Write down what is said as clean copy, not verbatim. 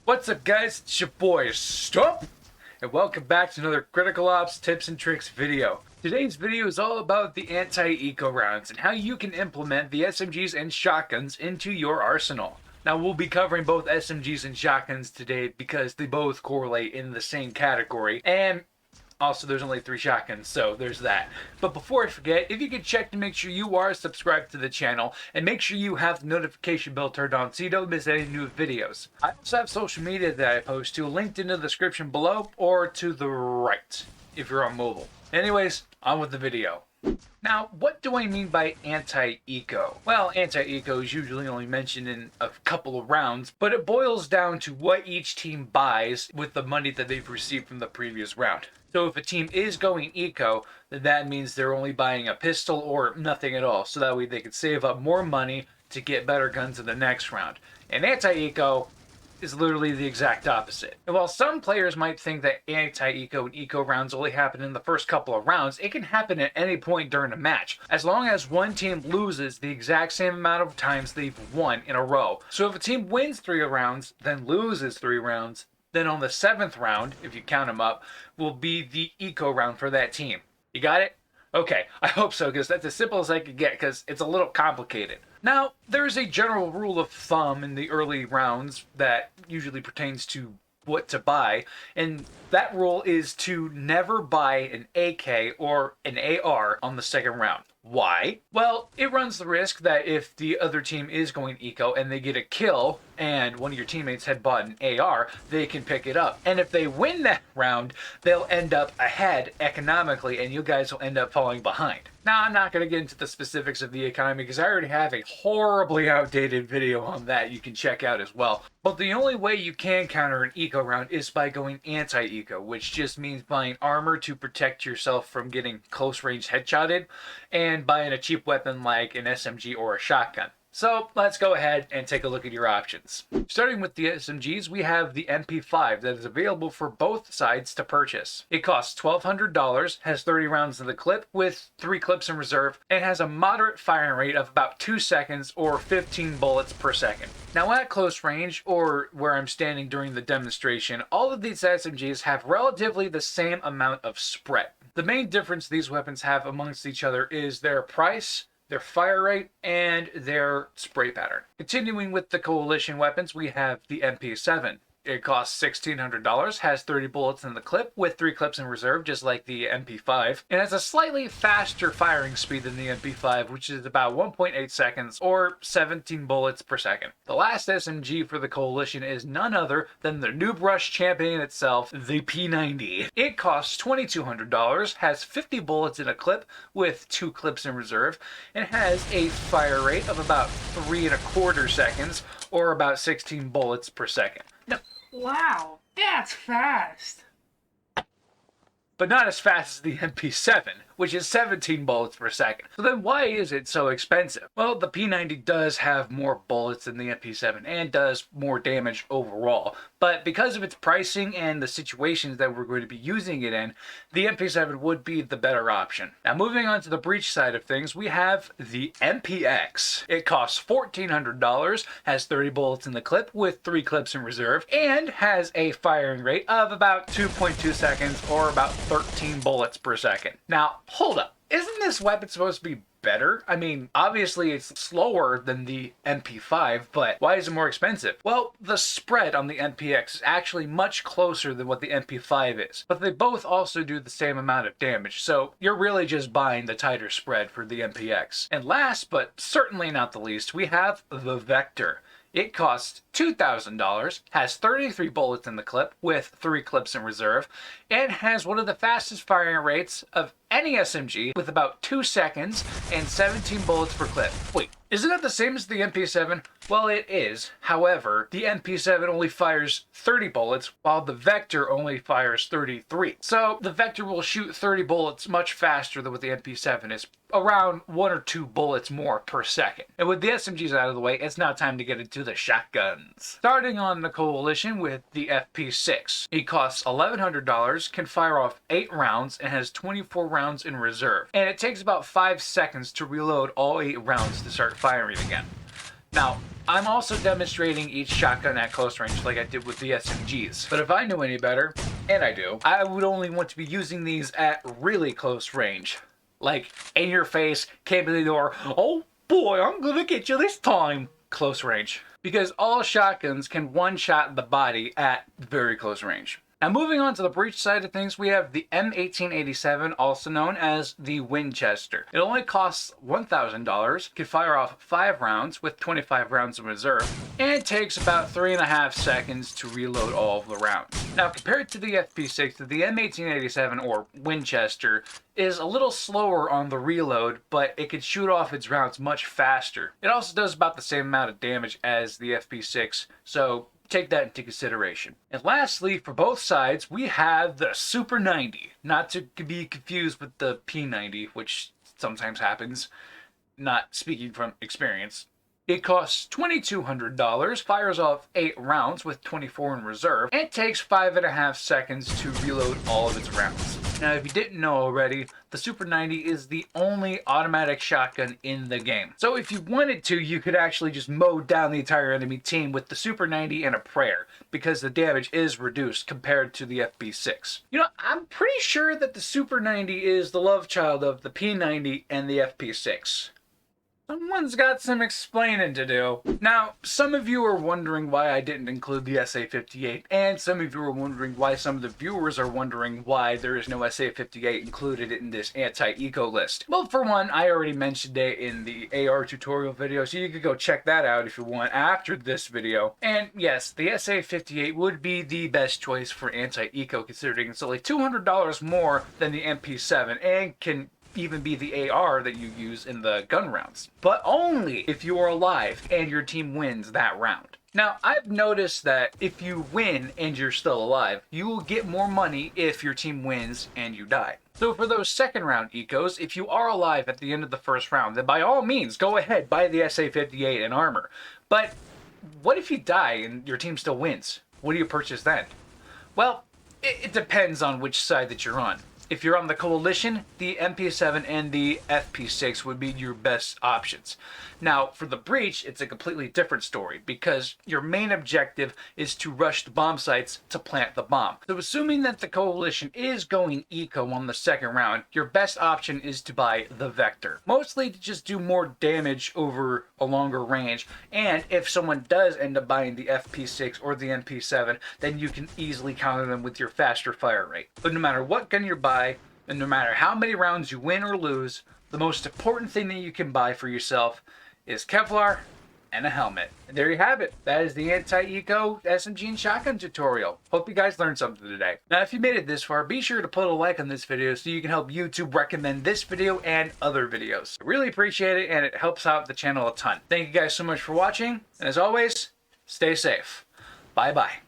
What's up, guys? It's your boy Stump, and welcome back to another Critical Ops Tips and Tricks video. Today's video is all about the anti-eco rounds and how you can implement the SMGs and shotguns into your arsenal. Now, we'll be covering both SMGs and shotguns today because they both correlate in the same category, and also, there's only 3 shotguns, so there's that. But before I forget, if you could check to make sure you are subscribed to the channel, and make sure you have the notification bell turned on so you don't miss any new videos. I also have social media that I post to, linked in the description below, or to the right, if you're on mobile. Anyways, on with the video. Now, what do I mean by anti-eco? Well, anti-eco is usually only mentioned in a couple of rounds, but it boils down to what each team buys with the money that they've received from the previous round. So if a team is going eco, then that means they're only buying a pistol or nothing at all, so that way they can save up more money to get better guns in the next round. And anti-eco is literally the exact opposite. And while some players might think that anti-eco and eco rounds only happen in the first couple of rounds, it can happen at any point during a match, as long as one team loses the exact same amount of times they've won in a row. So if a team wins 3 rounds, then loses 3 rounds, then on the 7th round, if you count them up, will be the eco round for that team. You got it? Okay, I hope so, because that's as simple as I could get, because it's a little complicated. Now, there is a general rule of thumb in the early rounds that usually pertains to what to buy, and that rule is to never buy an AK or an AR on the 2nd round. Why? Well, it runs the risk that if the other team is going eco and they get a kill and one of your teammates had bought an AR, they can pick it up. And if they win that round, they'll end up ahead economically and you guys will end up falling behind. Now, I'm not going to get into the specifics of the economy because I already have a horribly outdated video on that you can check out as well. But the only way you can counter an eco round is by going anti-eco, which just means buying armor to protect yourself from getting close range headshotted, and buying a cheap weapon like an SMG or a shotgun. So let's go ahead and take a look at your options. Starting with the SMGs, we have the MP5 that is available for both sides to purchase. It costs $1,200, has 30 rounds in the clip with 3 clips in reserve, and has a moderate firing rate of about 2 seconds or 15 bullets per second. Now at close range, or where I'm standing during the demonstration, all of these SMGs have relatively the same amount of spread. The main difference these weapons have amongst each other is their price, their fire rate, and their spray pattern. Continuing with the coalition weapons, we have the MP7. It costs $1,600, has 30 bullets in the clip with 3 clips in reserve, just like the MP5, and has a slightly faster firing speed than the MP5, which is about 1.8 seconds or 17 bullets per second. The last SMG for the coalition is none other than the Noob Rush champion itself, the P90. It costs $2,200, has 50 bullets in a clip with 2 clips in reserve, and has a fire rate of about 3.25 seconds or about 16 bullets per second. Now, Wow, that's fast. but not as fast as the MP7, which is 17 bullets per second. So then why is it so expensive? Well, the P90 does have more bullets than the MP7 and does more damage overall. But because of its pricing and the situations that we're going to be using it in, the MP7 would be the better option. Now moving on to the breach side of things, we have the MPX. It costs $1,400, has 30 bullets in the clip with 3 clips in reserve, and has a firing rate of about 2.2 seconds or about 13 bullets per second. Now, hold up. Isn't this weapon supposed to be better? I mean, obviously it's slower than the MP5, but why is it more expensive? Well, the spread on the MPX is actually much closer than what the MP5 is, but they both also do the same amount of damage, so you're really just buying the tighter spread for the MPX. And last, but certainly not the least, we have the Vector. It costs $2,000, has 33 bullets in the clip with 3 clips in reserve, and has one of the fastest firing rates of any SMG with about 2 seconds and 17 bullets per clip. Wait, isn't that the same as the MP7? Well, it is. However, the MP7 only fires 30 bullets, while the Vector only fires 33. So the Vector will shoot 30 bullets much faster than what the MP7 is, around 1 or 2 bullets more per second. And with the SMGs out of the way, it's now time to get into the shotguns. Starting on the coalition with the FP6. It costs $1,100, can fire off 8 rounds, and has 24 rounds in reserve. And it takes about 5 seconds to reload all 8 rounds to start firing again. Now, I'm also demonstrating each shotgun at close range like I did with the SMGs. But if I knew any better, and I do, I would only want to be using these at really close range. Like, in your face, came to the door, oh boy, I'm gonna get you this time. Close range. Because all shotguns can one-shot the body at very close range. Now moving on to the breech side of things, we have the M1887, also known as the Winchester. It only costs $1,000, can fire off 5 rounds with 25 rounds in reserve, and it takes about 3.5 seconds to reload all of the rounds. Now compared to the FP6, the M1887 or Winchester is a little slower on the reload, but it can shoot off its rounds much faster. It also does about the same amount of damage as the FP6, so take that into consideration. And lastly, for both sides, we have the Super 90. Not to be confused with the P90, which sometimes happens, not speaking from experience. It costs $2,200, fires off 8 rounds with 24 in reserve, and takes 5.5 seconds to reload all of its rounds. Now, if you didn't know already, the Super 90 is the only automatic shotgun in the game. So if you wanted to, you could actually just mow down the entire enemy team with the Super 90 and a prayer, because the damage is reduced compared to the FP6. You know, I'm pretty sure that the Super 90 is the love child of the P90 and the FP6. Someone's got some explaining to do. Now, some of you are wondering why I didn't include the SA-58, and some of you are wondering why some of the viewers are wondering why there is no SA-58 included in this anti-eco list. Well, for one, I already mentioned it in the AR tutorial video, so you could go check that out if you want after this video. And yes, the SA-58 would be the best choice for anti-eco, considering it's only $200 more than the MP7 and can even be the AR that you use in the gun rounds, but only if you are alive and your team wins that round. Now, I've noticed that if you win and you're still alive, you will get more money if your team wins and you die. So for those second round ecos, if you are alive at the end of the first round, then by all means, go ahead, buy the SA-58 and armor. But what if you die and your team still wins? What do you purchase then? Well, it depends on which side that you're on. If you're on the Coalition, the MP7 and the FP6 would be your best options. Now, for the Breach, it's a completely different story because your main objective is to rush the bomb sites to plant the bomb. So assuming that the Coalition is going eco on the second round, your best option is to buy the Vector. Mostly to just do more damage over a longer range, and if someone does end up buying the FP6 or the MP7, then you can easily counter them with your faster fire rate. But no matter what gun you buy, and no matter how many rounds you win or lose, the most important thing that you can buy for yourself is Kevlar and a helmet. And there you have it. That is the anti-eco SMG and shotgun tutorial. Hope you guys learned something today. Now, if you made it this far, be sure to put a like on this video so you can help YouTube recommend this video and other videos. I really appreciate it, and it helps out the channel a ton. Thank you guys so much for watching, and as always, stay safe. Bye-bye.